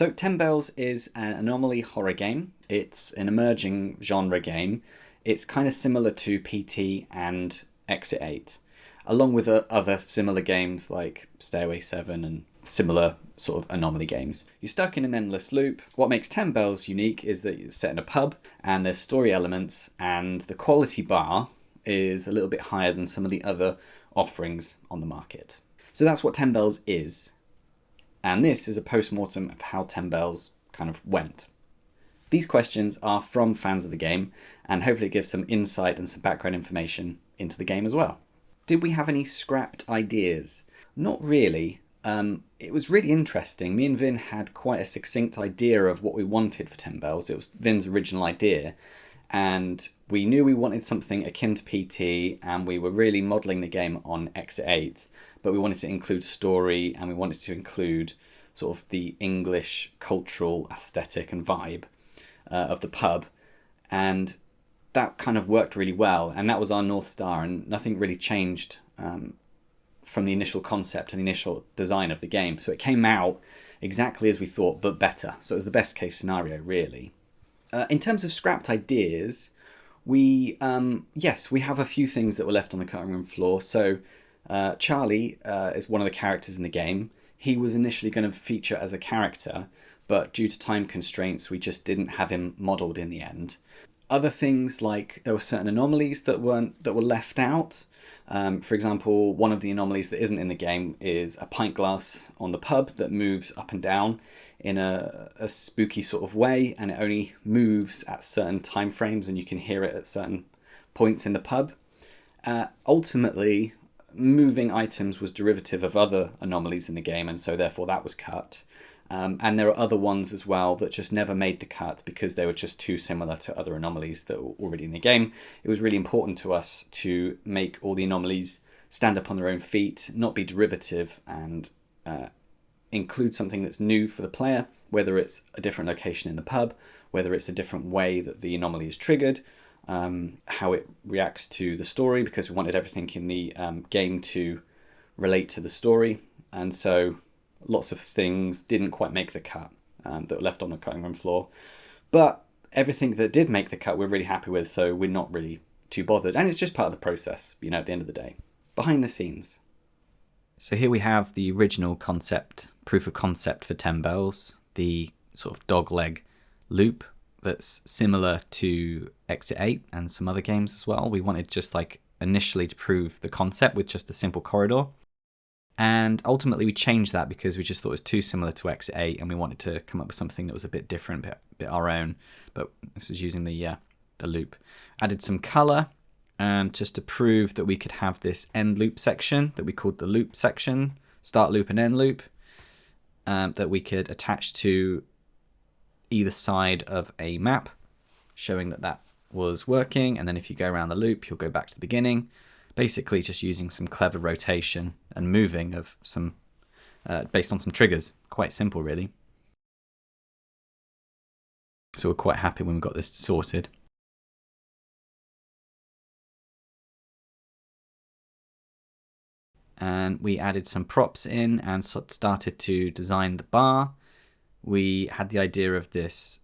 So 10 Bells is an anomaly horror game. It's an emerging genre game. It's kind of similar to PT and Exit 8, along with other similar games like Stairway 7 and similar sort of anomaly games. You're stuck in an endless loop. What makes 10 Bells unique is that it's set in a pub and there's story elements, and the quality bar is a little bit higher than some of the other offerings on the market. So that's what 10 Bells is. And this is a post-mortem of how 10 Bells kind of went. These questions are from fans of the game, and hopefully it gives some insight and some background information into the game as well. Did we have any scrapped ideas? Not really. It was really interesting. Me and Vin had quite a succinct idea of what we wanted for 10 Bells. It was Vin's original idea, and we knew we wanted something akin to PT, and we were really modelling the game on Exit 8, but we wanted to include story, and we wanted to include sort of the English cultural aesthetic and vibe of the pub, and that kind of worked really well, and that was our North Star, and nothing really changed from the initial concept and the initial design of the game. So it came out exactly as we thought, but better. So it was the best case scenario, really. In terms of scrapped ideas, we have a few things that were left on the cutting room floor. So Charlie is one of the characters in the game. He was initially going to feature as a character, but due to time constraints, we just didn't have him modelled in the end. Other things, like there were certain anomalies that were left out. For example, one of the anomalies that isn't in the game is a pint glass on the pub that moves up and down in a spooky sort of way, and it only moves at certain time frames, and you can hear it at certain points in the pub. Ultimately, moving items was derivative of other anomalies in the game, and so therefore that was cut. And there are other ones as well that just never made the cut because they were just too similar to other anomalies that were already in the game. It was really important to us to make all the anomalies stand up on their own feet, not be derivative, and include something that's new for the player, whether it's a different location in the pub, whether it's a different way that the anomaly is triggered, how it reacts to the story, because we wanted everything in the game to relate to the story. And so lots of things didn't quite make the cut that were left on the cutting room floor. But everything that did make the cut we're really happy with, so we're not really too bothered. And it's just part of the process, at the end of the day. Behind the scenes. So here we have the original concept, proof of concept for 10 Bells, the sort of dogleg loop that's similar to Exit 8 and some other games as well. We wanted just initially to prove the concept with just a simple corridor. And ultimately we changed that because we just thought it was too similar to Exit 8, and we wanted to come up with something that was a bit different, a bit our own. But this was using the loop. Added some colour, just to prove that we could have this end loop section that we called the loop section, start loop and end loop, that we could attach to either side of a map, showing that was working. And then if you go around the loop, you'll go back to the beginning. Basically just using some clever rotation and moving of some based on some triggers. Quite simple, really. So we're quite happy when we got this sorted. And we added some props in and started to design the bar. We had the idea of this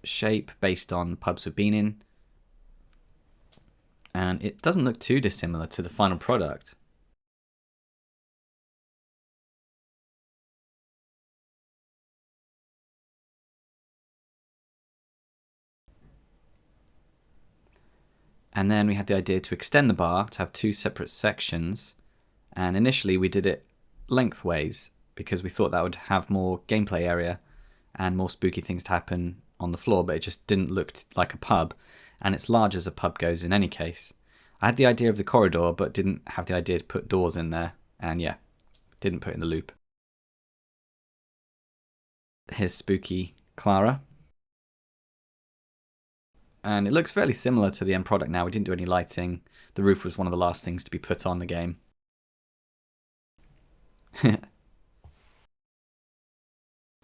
shape based on pubs we've been in. And it doesn't look too dissimilar to the final product. And then we had the idea to extend the bar to have two separate sections. And initially we did it lengthways because we thought that would have more gameplay area and more spooky things to happen on the floor, but it just didn't look like a pub. And it's large as a pub goes in any case. I had the idea of the corridor, but didn't have the idea to put doors in there. And yeah, didn't put in the loop. Here's spooky Clara. And it looks fairly similar to the end product now. We didn't do any lighting. The roof was one of the last things to be put on the game.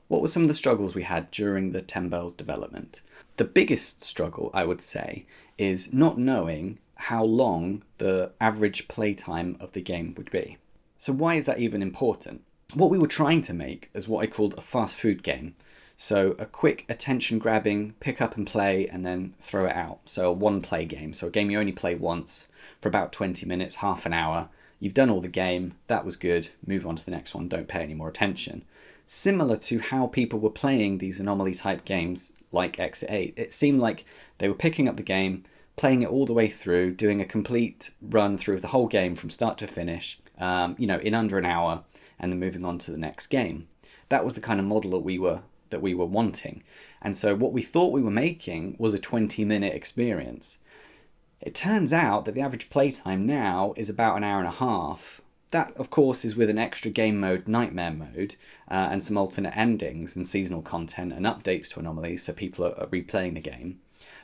What were some of the struggles we had during the 10 Bells development? The biggest struggle, I would say, is not knowing how long the average playtime of the game would be. So why is that even important? What we were trying to make is what I called a fast food game. So a quick attention grabbing, pick up and play, and then throw it out. So a one play game. So a game you only play once for about 20 minutes, half an hour. You've done all the game, that was good, move on to the next one, don't pay any more attention. Similar to how people were playing these anomaly type games like Exit 8. It seemed like they were picking up the game, playing it all the way through, doing a complete run through of the whole game from start to finish, in under an hour, and then moving on to the next game. That was the kind of model that we were wanting. And so what we thought we were making was a 20-minute experience. It turns out that the average playtime now is about an hour and a half. That, of course, is with an extra game mode, Nightmare mode, and some alternate endings and seasonal content and updates to anomalies, so people are replaying the game.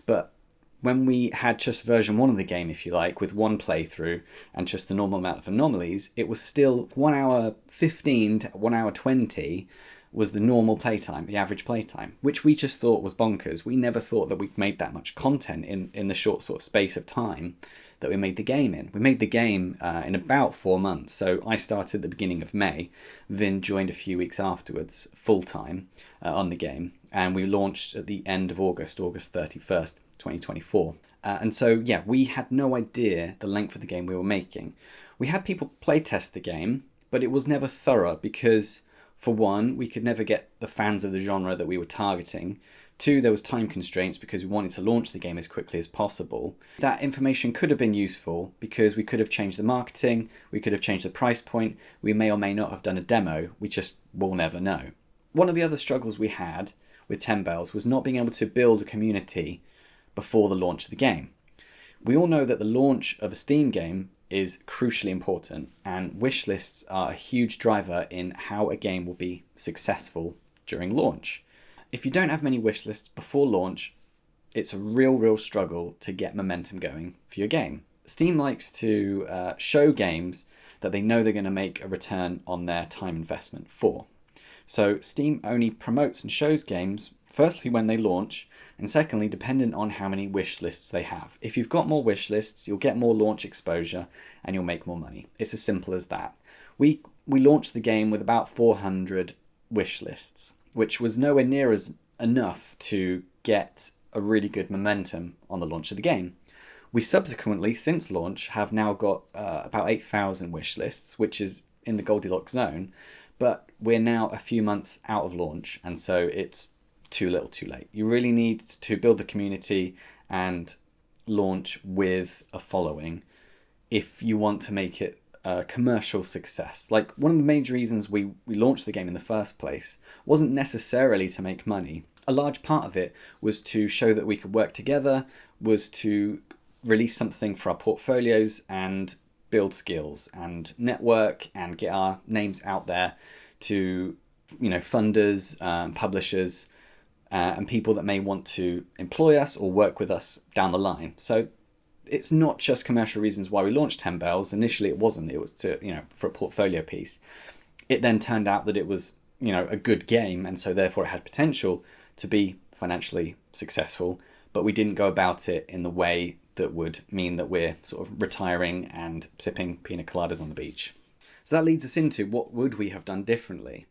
But when we had just version 1 of the game, if you like, with one playthrough and just the normal amount of anomalies, it was still 1 hour 15 to 1 hour 20 was the normal playtime, the average playtime, which we just thought was bonkers. We never thought that we'd made that much content in the short sort of space of time that we made the game in. We made the game in about 4 months. So I started at the beginning of May. Vin joined a few weeks afterwards, full-time, on the game. And we launched at the end of August 31st, 2024. And so, yeah, we had no idea the length of the game we were making. We had people playtest the game, but it was never thorough because, for one, we could never get the fans of the genre that we were targeting. 2, there was time constraints because we wanted to launch the game as quickly as possible. That information could have been useful because we could have changed the marketing, we could have changed the price point, we may or may not have done a demo, we just will never know. One of the other struggles we had with 10 Bells was not being able to build a community before the launch of the game. We all know that the launch of a Steam game is crucially important, and wishlists are a huge driver in how a game will be successful during launch. If you don't have many wishlists before launch, it's a real struggle to get momentum going for your game. Steam likes to show games that they know they're going to make a return on their time investment for. So Steam only promotes and shows games, firstly when they launch, and secondly dependent on how many wish lists they have. If you've got more wish lists, you'll get more launch exposure and you'll make more money. It's as simple as that. We launched the game with about 400 wish lists, which was nowhere near as enough to get a really good momentum on the launch of the game. We subsequently, since launch, have now got about 8,000 wish lists, which is in the Goldilocks zone, but we're now a few months out of launch, and so it's too little too late. You really need to build the community and launch with a following if you want to make it a commercial success. Like, one of the major reasons we launched the game in the first place wasn't necessarily to make money. A large part of it was to show that we could work together, was to release something for our portfolios and build skills and network and get our names out there to, funders, publishers, and people that may want to employ us or work with us down the line. So it's not just commercial reasons why we launched 10 Bells. Initially it wasn't. It was to, for a portfolio piece. It then turned out that it was, a good game, and so therefore it had potential to be financially successful, but we didn't go about it in the way that would mean that we're sort of retiring and sipping pina coladas on the beach. So that leads us into what would we have done differently.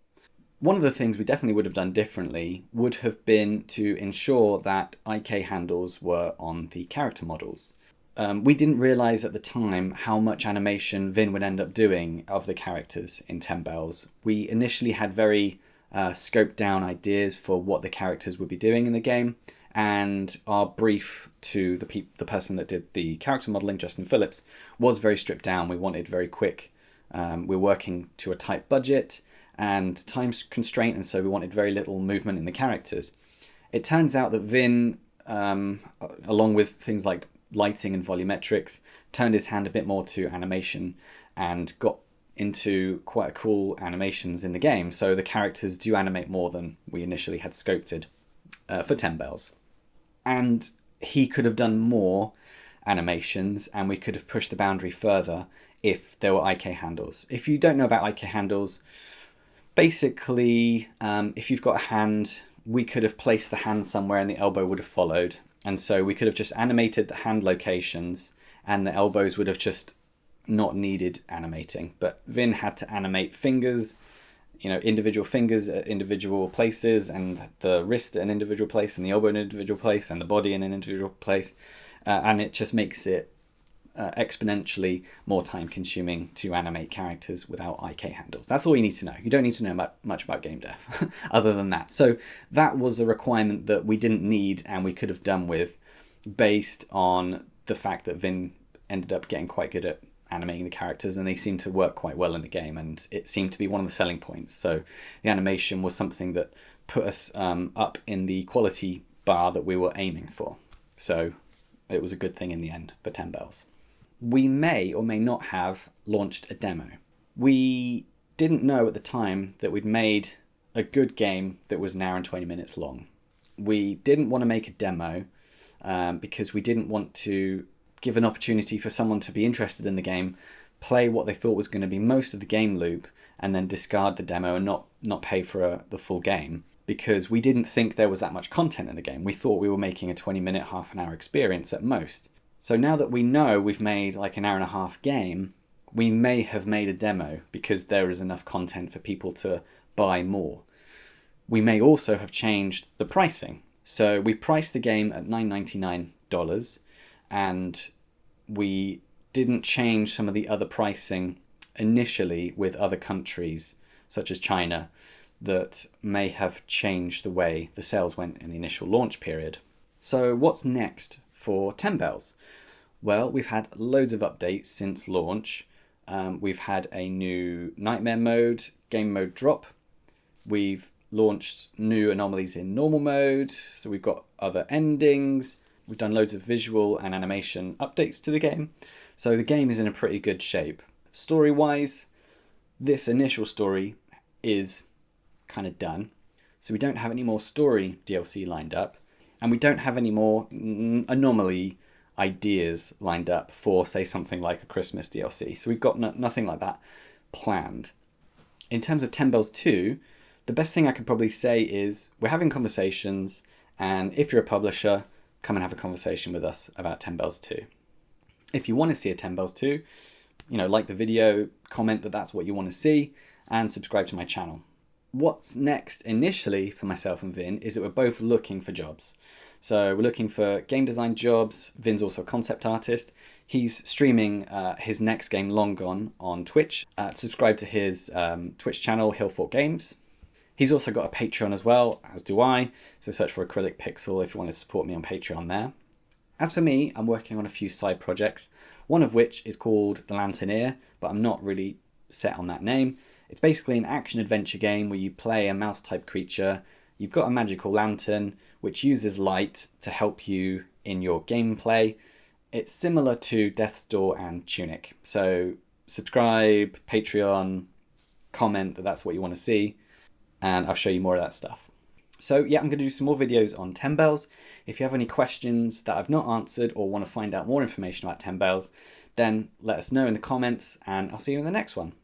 One of the things we definitely would have done differently would have been to ensure that IK handles were on the character models. We didn't realise at the time how much animation Vin would end up doing of the characters in 10 Bells. We initially had very scoped down ideas for what the characters would be doing in the game, and our brief to the person that did the character modelling, Justin Phillips, was very stripped down. We wanted very quick. We're working to a tight budget and time constraint, and so we wanted very little movement in the characters. It turns out that Vin, along with things like lighting and volumetrics, turned his hand a bit more to animation and got into quite cool animations in the game. So the characters do animate more than we initially had sculpted for 10 Bells. And he could have done more animations, and we could have pushed the boundary further if there were IK handles. If you don't know about IK handles, basically, if you've got a hand, we could have placed the hand somewhere and the elbow would have followed. And so we could have just animated the hand locations and the elbows would have just not needed animating. But Vin had to animate fingers individual fingers at individual places, and the wrist at an individual place, and the elbow in an individual place, and the body in an individual place. And it just makes it exponentially more time consuming to animate characters without IK handles. That's all you need to know. You don't need to know much about game dev other than that. So that was a requirement that we didn't need and we could have done with, based on the fact that Vin ended up getting quite good at animating the characters, and they seemed to work quite well in the game, and it seemed to be one of the selling points. So the animation was something that put us up in the quality bar that we were aiming for. So it was a good thing in the end for 10 Bells. We may or may not have launched a demo. We didn't know at the time that we'd made a good game that was an hour and 20 minutes long. We didn't want to make a demo because we didn't want to give an opportunity for someone to be interested in the game, play what they thought was going to be most of the game loop, and then discard the demo and not pay for the full game, because we didn't think there was that much content in the game. We thought we were making a 20-minute, half an hour experience at most. So now that we know we've made like an hour and a half game, we may have made a demo because there is enough content for people to buy more. We may also have changed the pricing. So we priced the game at $9.99, and we didn't change some of the other pricing initially with other countries, such as China, that may have changed the way the sales went in the initial launch period. So what's next for 10 Bells? Well, we've had loads of updates since launch. We've had a new Nightmare mode, game mode drop. We've launched new anomalies in normal mode, so we've got other endings. We've done loads of visual and animation updates to the game. So the game is in a pretty good shape. Story-wise, this initial story is kind of done. So we don't have any more story DLC lined up, and we don't have any more anomaly ideas lined up for, say, something like a Christmas DLC. So we've got nothing like that planned. In terms of 10 Bells 2, the best thing I could probably say is we're having conversations, and if you're a publisher, come and have a conversation with us about 10 Bells 2. If you want to see a 10 Bells 2, like the video, comment that that's what you want to see, and subscribe to my channel. What's next initially for myself and Vin is that we're both looking for jobs. So we're looking for game design jobs. Vin's also a concept artist. He's streaming his next game, Long Gone, on Twitch. Subscribe to his Twitch channel, Hillfort Games. He's also got a Patreon as well, as do I. So search for Acrylic Pixel if you want to support me on Patreon there. As for me, I'm working on a few side projects, one of which is called The Lantern Ear, but I'm not really set on that name. It's basically an action-adventure game where you play a mouse-type creature. You've got a magical lantern, which uses light to help you in your gameplay. It's similar to Death's Door and Tunic. So subscribe, Patreon, comment that that's what you want to see, and I'll show you more of that stuff. So yeah, I'm going to do some more videos on 10 Bells. If you have any questions that I've not answered or want to find out more information about 10 Bells, then let us know in the comments, and I'll see you in the next one.